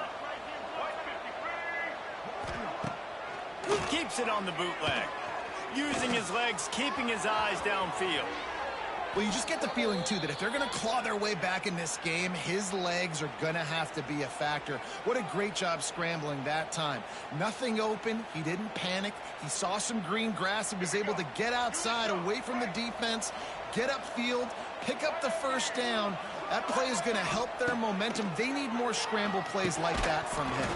Keeps it on the bootleg. Using his legs, keeping his eyes downfield. Well, you just get the feeling, too, that if they're going to claw their way back in this game, his legs are going to have to be a factor. What a great job scrambling that time. Nothing open. He didn't panic. He saw some green grass and was able to get outside, away from the defense, get upfield, pick up the 1st down. That play is going to help their momentum. They need more scramble plays like that from him.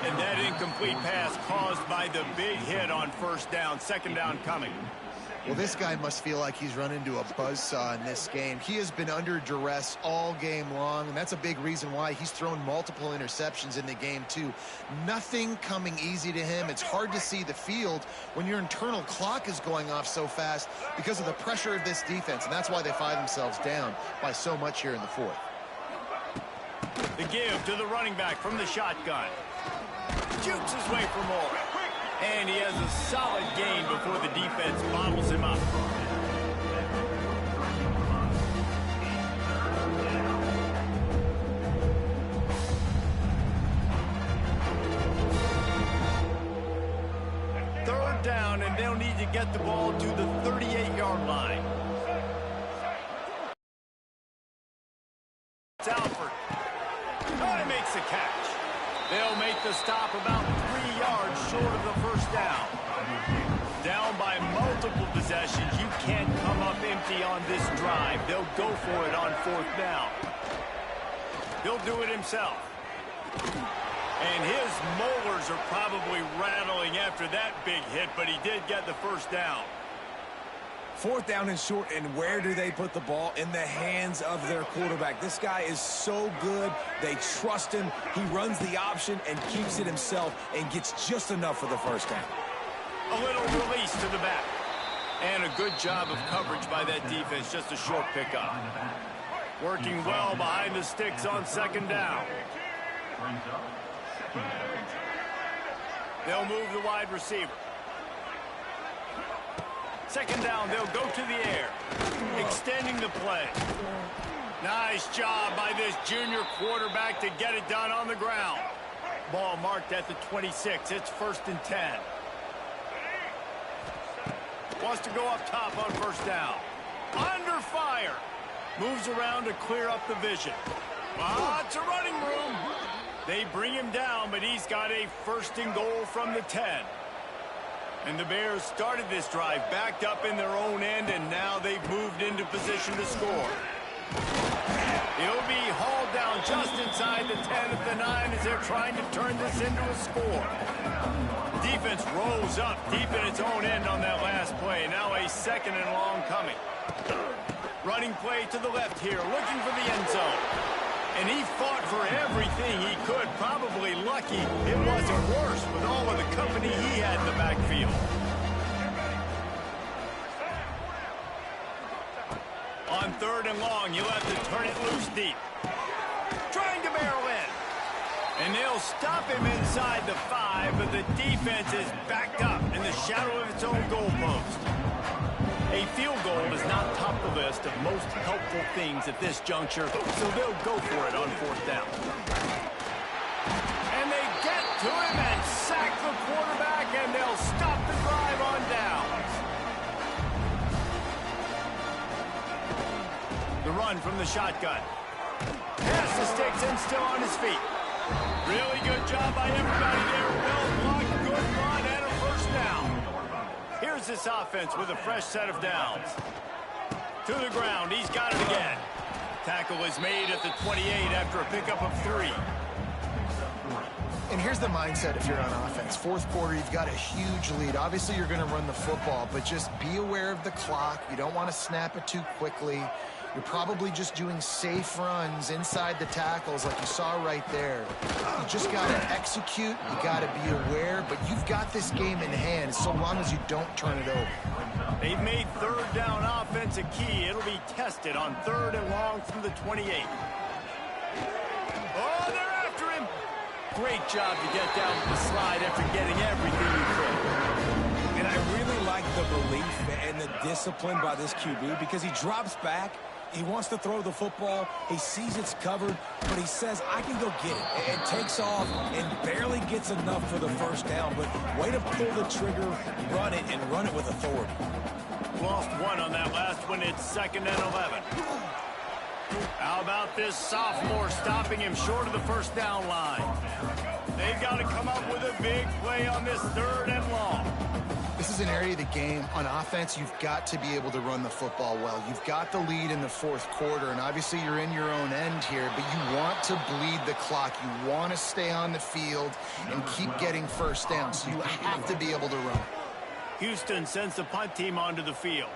And that incomplete pass caused by the big hit on 1st down, 2nd down coming. Well, this guy must feel like he's run into a buzzsaw in this game. He has been under duress all game long, and that's a big reason why he's thrown multiple interceptions in the game, too. Nothing coming easy to him. It's hard to see the field when your internal clock is going off so fast because of the pressure of this defense, and that's why they find themselves down by so much here in the 4th. The give to the running back from the shotgun. Jukes his way for more. And he has a solid gain before the defense bottles him up. Third down, and they'll need to get the ball to the 38-yard line. It's Alford. Oh, he makes a catch. They'll make the stop about 3 yards short of the 1st down. Down by multiple possessions. You can't come up empty on this drive. They'll go for it on 4th down. He'll do it himself. And his molars are probably rattling after that big hit, but he did get the 1st down. 4th down and short, and where do they put the ball? In the hands of their quarterback. This guy is so good. They trust him. He runs the option and keeps it himself and gets just enough for the 1st down. A little release to the back. And a good job of coverage by that defense. Just a short pickup. Working well behind the sticks on second down. They'll move the wide receiver. Second down, they'll go to the air, extending the play. Nice job by this junior quarterback to get it done on the ground. Ball marked at the 26. It's 1st and 10. Wants to go up top on first down. Under fire. Moves around to clear up the vision. Lots of running room. They bring him down, but he's got a 1st and goal from the 10. And the Bears started this drive backed up in their own end, and now they've moved into position to score. He'll be hauled down just inside the 10 at the 9 as they're trying to turn this into a score. Defense rolls up deep in its own end on that last play. Now a 2nd and long coming. Running play to the left here, looking for the end zone. And he fought for everything he could. Probably lucky it wasn't worse with all of the company he had in the backfield. On 3rd and long, you'll have to turn it loose deep. Trying to barrel in. And they'll stop him inside the 5, but the defense is backed up in the shadow of its own goalpost. A field goal does not top the list of most helpful things at this juncture, so they'll go for it on 4th down. And they get to him and sack the quarterback, and they'll stop the drive on downs. The run from the shotgun. Past the sticks and still on his feet. Really good job by everybody there. Well blocked, good run, and a 1st down. Here's this offense with a fresh set of downs. To the ground, he's got it again. Tackle is made at the 28 after a pickup of 3. And here's the mindset if you're on offense. 4th quarter, you've got a huge lead. Obviously, you're going to run the football, but just be aware of the clock. You don't want to snap it too quickly. You're probably just doing safe runs inside the tackles like you saw right there. You just got to execute. You got to be aware, but you've got this game in hand so long as you don't turn it over. They've made 3rd down offense a key. It'll be tested on 3rd and long from the 28. Oh, they're after him. Great job to get down with the slide after getting everything he could. And I really like the belief and the discipline by this QB because he drops back. He wants to throw the football. He sees it's covered, but he says, I can go get it. And takes off and barely gets enough for the 1st down. But way to pull the trigger, run it, and run it with authority. Lost 1 on that last one. It's 2nd and 11. How about this sophomore stopping him short of the 1st down line? They've got to come up with a big play on this 3rd and long. This is an area of the game. On offense, you've got to be able to run the football well. You've got the lead in the 4th quarter, and obviously you're in your own end here, but you want to bleed the clock. You want to stay on the field and keep getting 1st down, so you have to be able to run. Houston sends the punt team onto the field.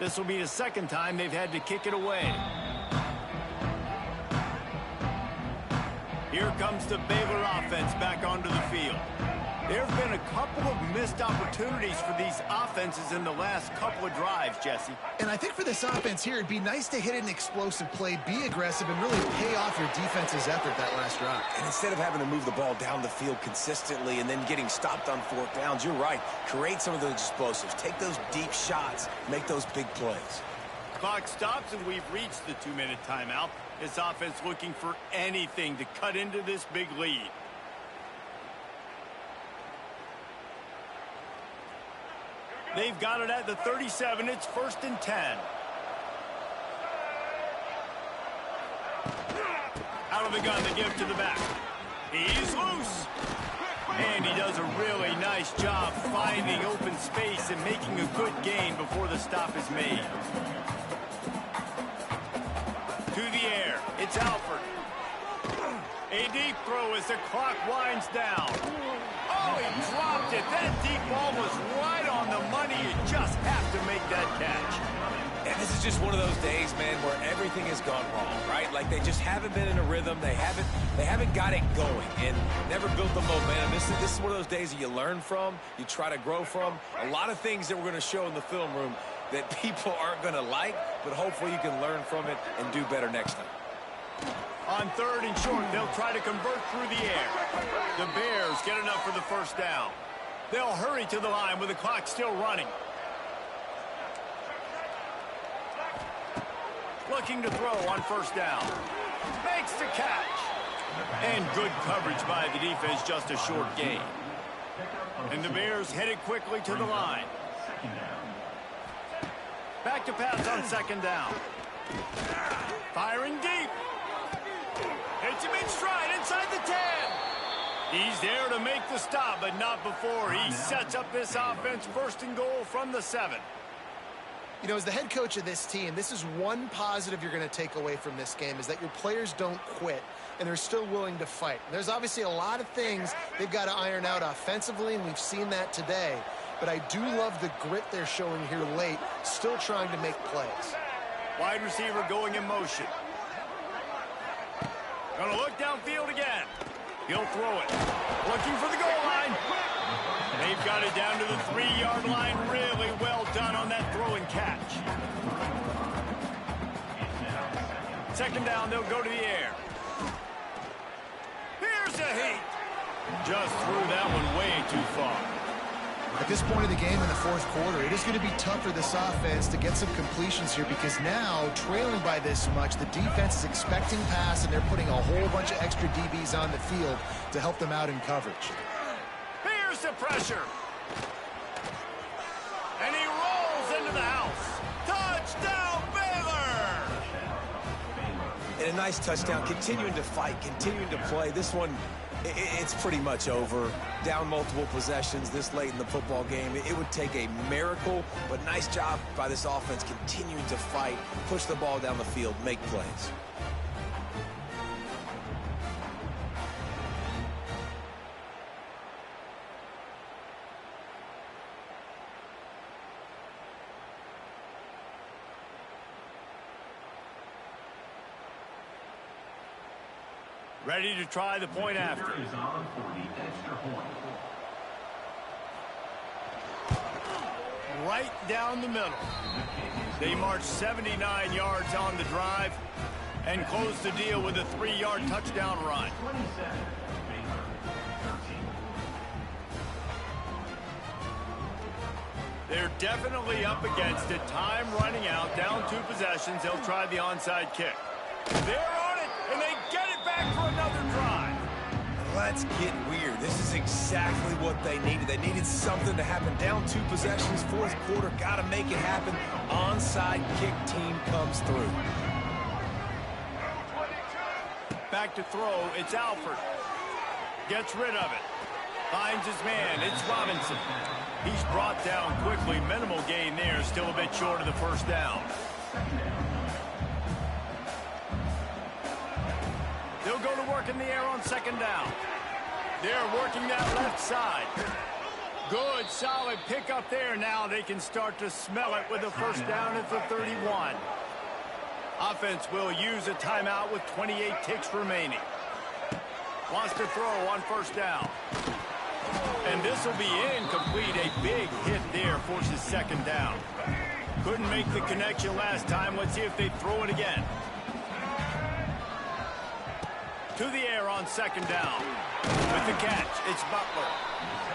This will be the 2nd time they've had to kick it away. Here comes the Baylor offense back onto the field. There have been a couple of missed opportunities for these offenses in the last couple of drives, Jesse. And I think for this offense here, it'd be nice to hit an explosive play, be aggressive, and really pay off your defense's effort that last drive. And instead of having to move the ball down the field consistently and then getting stopped on 4th downs, you're right. Create some of those explosives. Take those deep shots. Make those big plays. Clock stops, and we've reached the 2-minute timeout. This offense looking for anything to cut into this big lead. They've got it at the 37. It's 1st and 10. Out of the gun, they give to the back. He's loose. And he does a really nice job finding open space and making a good gain before the stop is made. To the air. It's Alford. A deep throw as the clock winds down. Oh, he dropped it. That deep ball was right on the money. You just have to make that catch. And this is just one of those days, man, where everything has gone wrong, right? Like they just haven't been in a rhythm. They haven't got it going and never built the momentum. This is one of those days that you learn from, you try to grow from. A lot of things that we're going to show in the film room that people aren't going to like, but hopefully you can learn from it and do better next time. On 3rd and short, they'll try to convert through the air. The Bears get enough for the first down. They'll hurry to the line with the clock still running. Looking to throw on 1st down. Makes the catch. And good coverage by the defense, just a short gain. And the Bears headed quickly to the line. Back to pass on 2nd down. Firing deep. Hits him in stride inside the 10. He's there to make the stop, but not before he sets up this offense 1st and goal from the 7. You know, as the head coach of this team, this is one positive you're going to take away from this game, is that your players don't quit, and they're still willing to fight. There's obviously a lot of things they've got to iron out offensively, and we've seen that today. But I do love the grit they're showing here late, still trying to make plays. Wide receiver going in motion. Gonna look downfield again. He'll throw it. Looking for the goal line. They've got it down to the 3-yard line. Really well done on that throw and catch. 2nd down, they'll go to the air. Here's a heat. Just threw that one way too far. At this point of the game in the 4th quarter, it is going to be tough for this offense to get some completions here, because now, trailing by this much, the defense is expecting pass, and they're putting a whole bunch of extra DBs on the field to help them out in coverage. Here's the pressure. And he rolls into the house. Touchdown, Baylor! And a nice touchdown, continuing to fight, continuing to play. This one, it's pretty much over. Down multiple possessions this late in the football game. It would take a miracle, but nice job by this offense continuing to fight, push the ball down the field, make plays. Ready to try the point after. Right down the middle. They march 79 yards on the drive and close the deal with a 3-yard touchdown run. They're definitely up against it. Time running out. Down 2 possessions. They'll try the onside kick. They're on it, and they get it back for another drive. Let's get weird. This is exactly what they needed. They needed something to happen. Down 2 possessions, 4th quarter. Got to make it happen. Onside kick team comes through. Back to throw. It's Alford. Gets rid of it. Finds his man. It's Robinson. He's brought down quickly. Minimal gain there. Still a bit short of the 1st down. They'll go to work in the air on 2nd down. They're working that left side. Good, solid pickup there. Now they can start to smell it with the 1st down at the 31. Offense will use a timeout with 28 ticks remaining. Wants to throw on 1st down. And this will be incomplete. A big hit there forces 2nd down. Couldn't make the connection last time. Let's see if they throw it again. To the air on 2nd down. With the catch, it's Butler.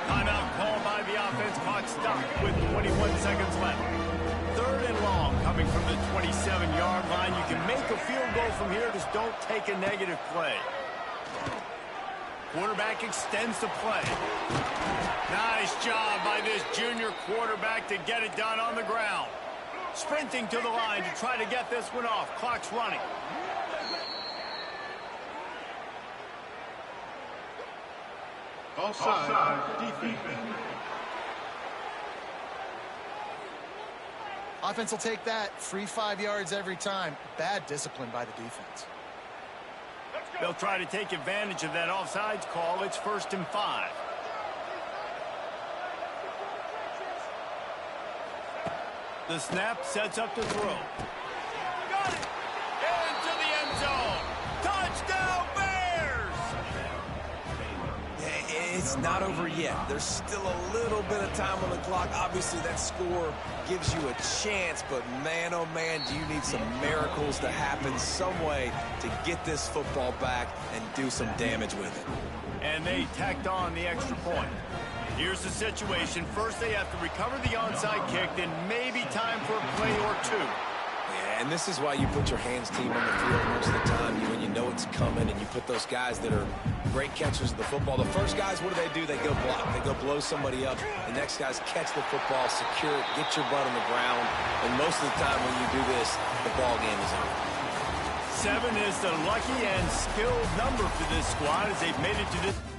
Timeout called by the offense. Clock stopped with 21 seconds left. 3rd and long coming from the 27-yard line. You can make a field goal from here. Just don't take a negative play. Quarterback extends the play. Nice job by this junior quarterback to get it done on the ground. Sprinting to the line to try to get this one off. Clock's running. Offside, defense. Offense will take that. Free 5 yards every time. Bad discipline by the defense. They'll try to take advantage of that offsides call. It's 1st and 5. The snap sets up to throw. Got it! Into the end zone. Touchdown, Bears! It's not over yet. There's still a little bit of time on the clock. Obviously, that score gives you a chance, but man, oh man, do you need some miracles to happen some way to get this football back and do some damage with it. And they tacked on the extra point. Here's the situation. First, they have to recover the onside kick, then maybe time for a play or two. Yeah, and this is why you put your hands team on the field most of the time when you know it's coming, and you put those guys that are great catchers of the football. The first guys, what do? They go block. They go blow somebody up. The next guys catch the football, secure it, get your butt on the ground. And most of the time when you do this, the ball game is over. 7 is the lucky and skilled number for this squad as they've made it to this.